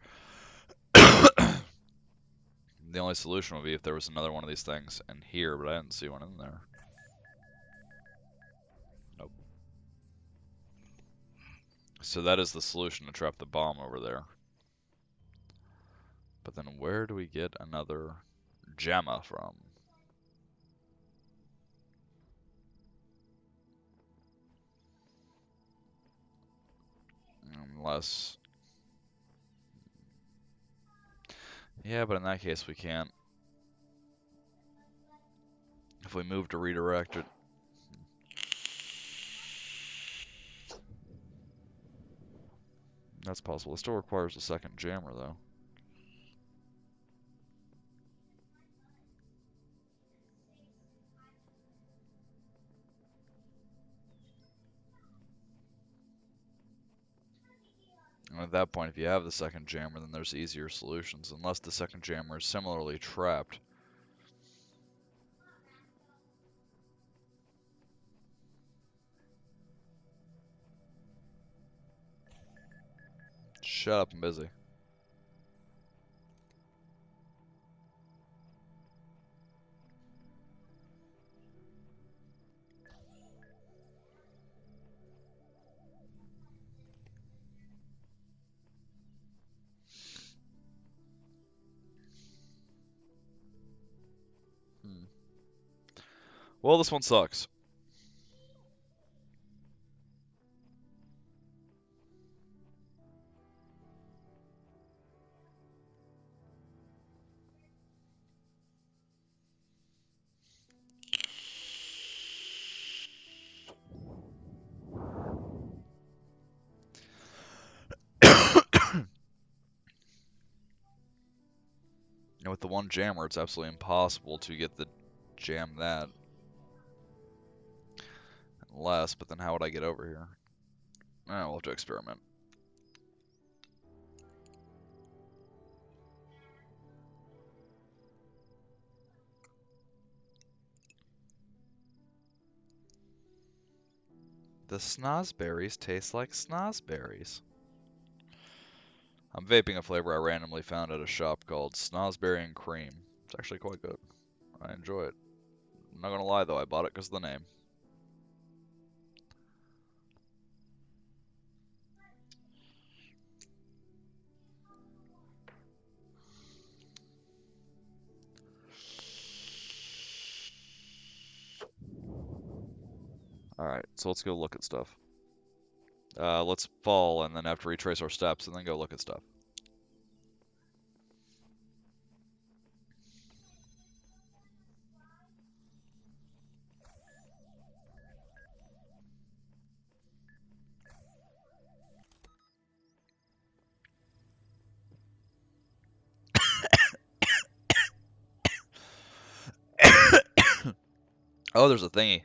The only solution would be if there was another one of these things in here, but I didn't see one in there. Nope. So that is the solution to trap the bomb over there. But then where do we get another Gemma from? Unless... Yeah, but in that case we can't. If we move to redirect it... That's possible. It still requires a second jammer, though. And at that point, if you have the second jammer, then there's easier solutions, unless the second jammer is similarly trapped. Shut up, I'm busy. Well, this one sucks. And with the one jammer, it's absolutely impossible to get the jam that. Unless, but then how would I get over here? We'll have to experiment. The snozberries taste like snozberries. I'm vaping a flavor I randomly found at a shop called Snozberry and Cream. It's actually quite good. I enjoy it. I'm not gonna lie though, I bought it because of the name. Alright, so let's go look at stuff. Let's fall and then have to retrace our steps and then go look at stuff. Oh, there's a thingy.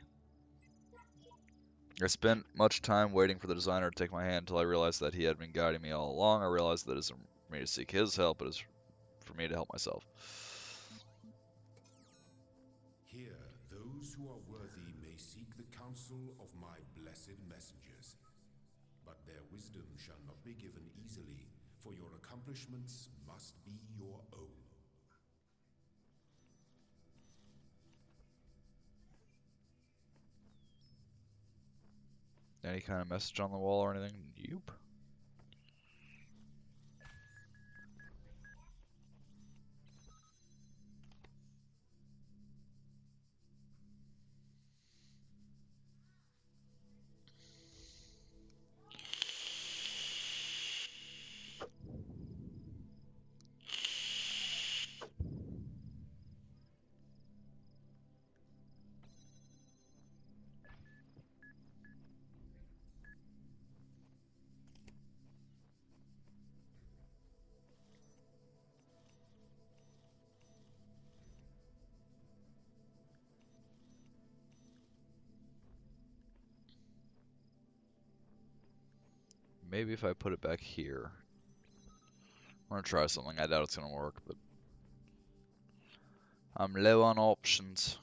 I spent much time waiting for the designer to take my hand until I realized that he had been guiding me all along. I realized that it isn't for me to seek his help, it is for me to help myself. Here, those who are worthy may seek the counsel of my blessed messengers. But their wisdom shall not be given easily, for your accomplishments must be your own. Any kind of message on the wall or anything? Nope. Maybe if I put it back here. I'm gonna try something. I doubt it's gonna work, but I'm low on options.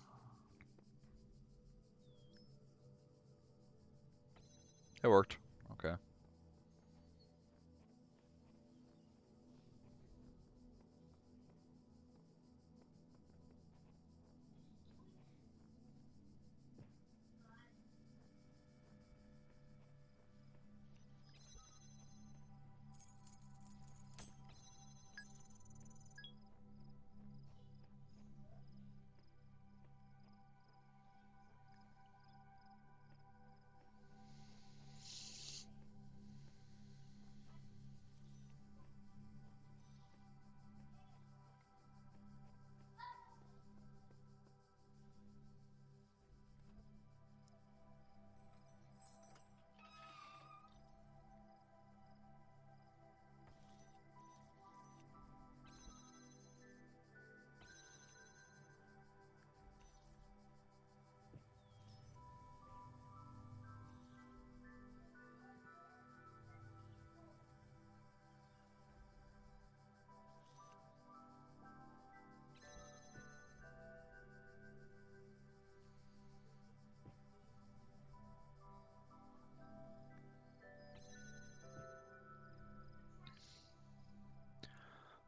It worked. Okay.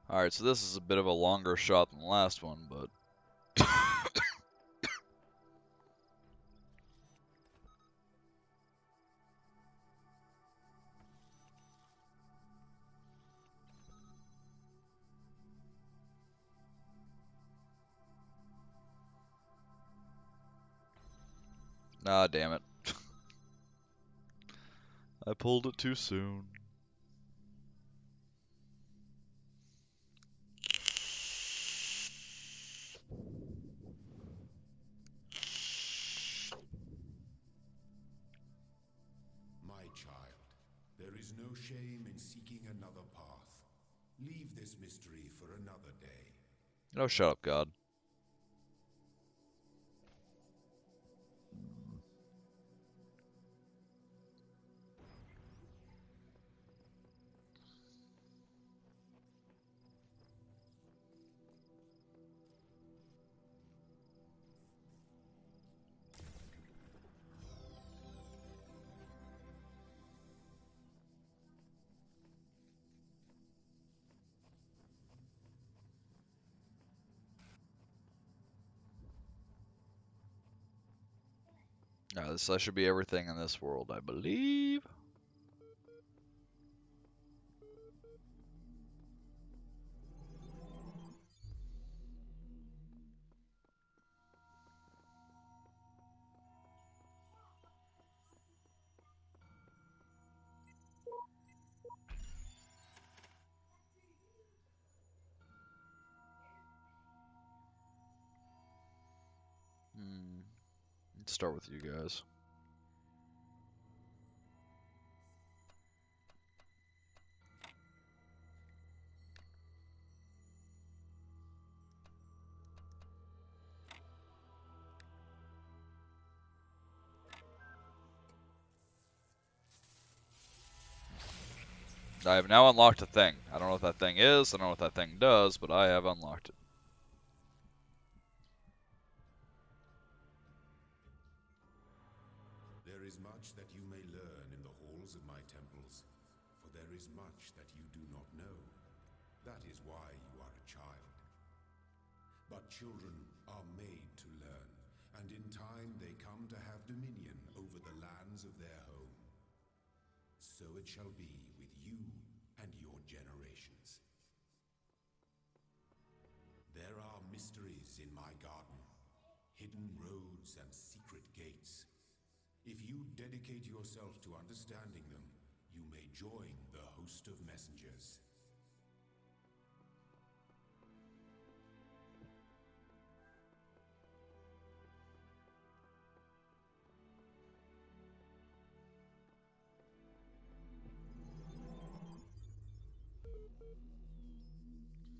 Alright, so this is a bit of a longer shot than the last one, but... Ah, damn it. I pulled it too soon. My child, there is no shame in seeking another path. Leave this mystery for another day. Oh, shut up, God. Now, this should be everything in this world, I believe. Let's start with you guys. I have now unlocked a thing. I don't know what that thing is, I don't know what that thing does, but I have unlocked it. There is much that you may learn in the halls of my temples, for there is much that you do not know. That is why you are a child. But children are made to learn, and in time they come to have dominion over the lands of their home. So it shall be with you and your generations. There are mysteries in my garden, hidden roads and secret gates. If you dedicate yourself to understanding them, you may join the host of messengers.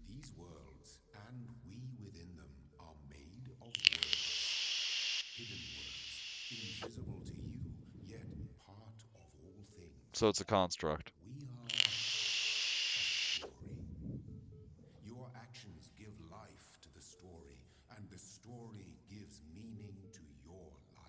These worlds, and we within them, are made of words. Hidden words, invisible to you, yet part of all things. So it's a construct. We are a story. Your actions give life to the story, and the story gives meaning to your life.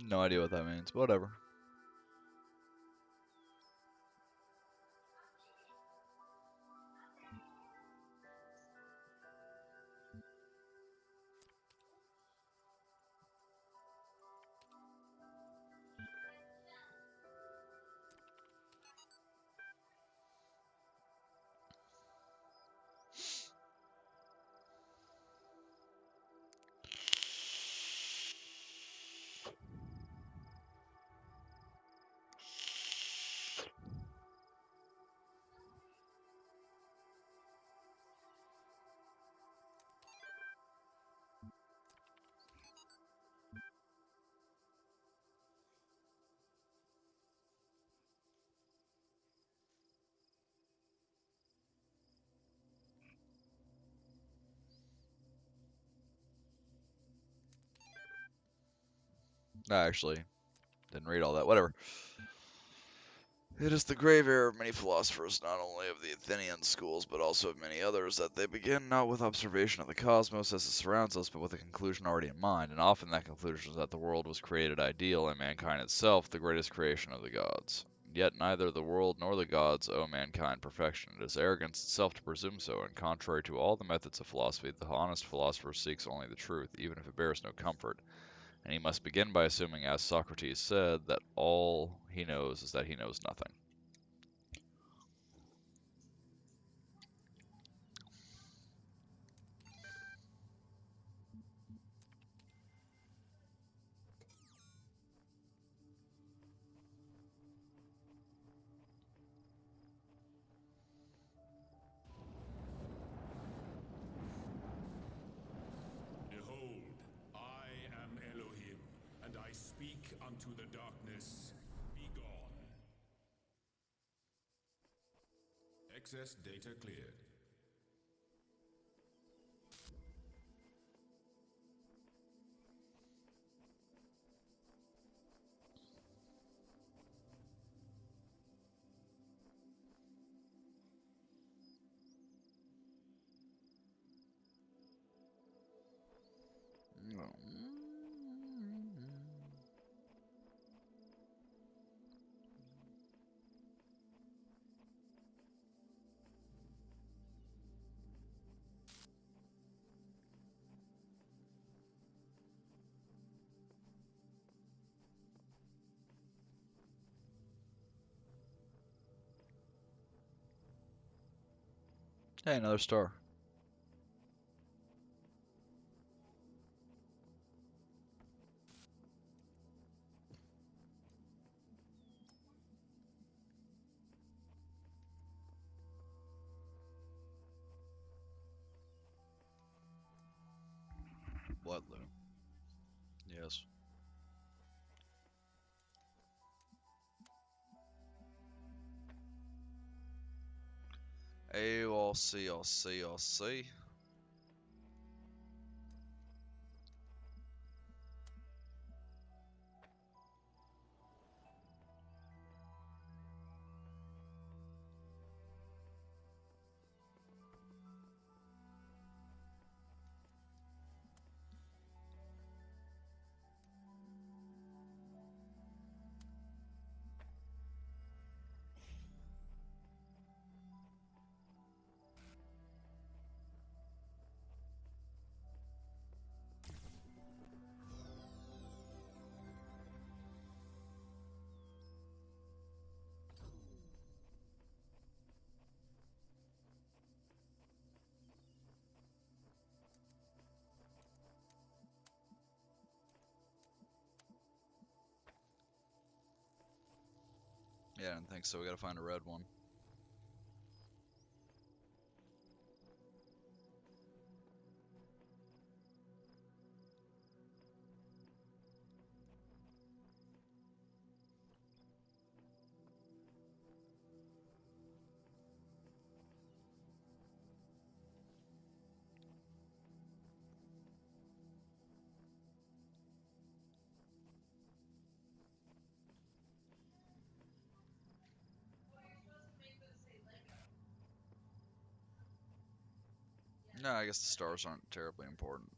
No idea what that means. Whatever. I actually didn't read all that. Whatever. It is the grave error of many philosophers, not only of the Athenian schools, but also of many others, that they begin not with observation of the cosmos as it surrounds us, but with a conclusion already in mind, and often that conclusion is that the world was created ideal, and mankind itself the greatest creation of the gods. Yet neither the world nor the gods owe mankind perfection. It is arrogance itself to presume so, and contrary to all the methods of philosophy, the honest philosopher seeks only the truth, even if it bears no comfort. And he must begin by assuming, as Socrates said, that all he knows is that he knows nothing. Behold, I am Elohim, and I speak unto the darkness, be gone. Excess data cleared. Hey, another star. Blood loom. Yes. I'll see, I'll see, I'll see. Yeah, I didn't think so. We gotta find a red one. No, I guess the stars aren't terribly important.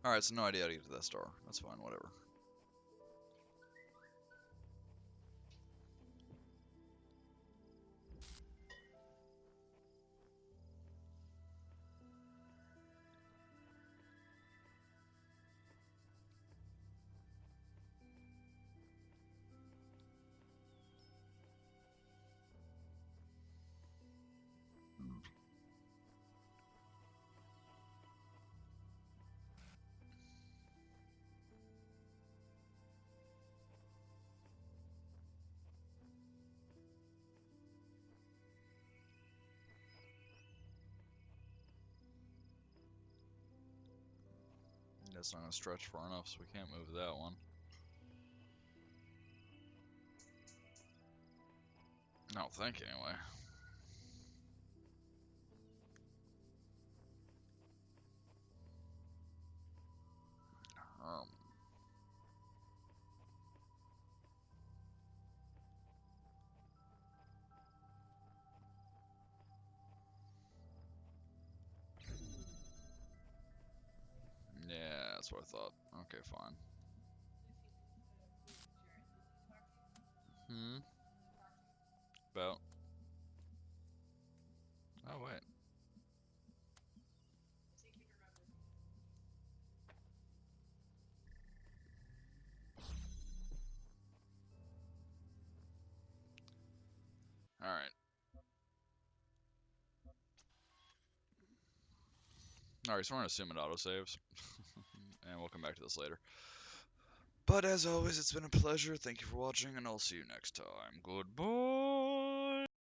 Alright, so no idea how to get to that star. That's fine, whatever. That's not gonna stretch far enough, so we can't move that one. I don't think, anyway. Um, yeah, that's what I thought. Okay, fine. Hmm? About? Oh, wait. Alright. Alright, so we're gonna assume it autosaves. And we'll come back to this later. But as always, it's been a pleasure. Thank you for watching, and I'll see you next time. Goodbye!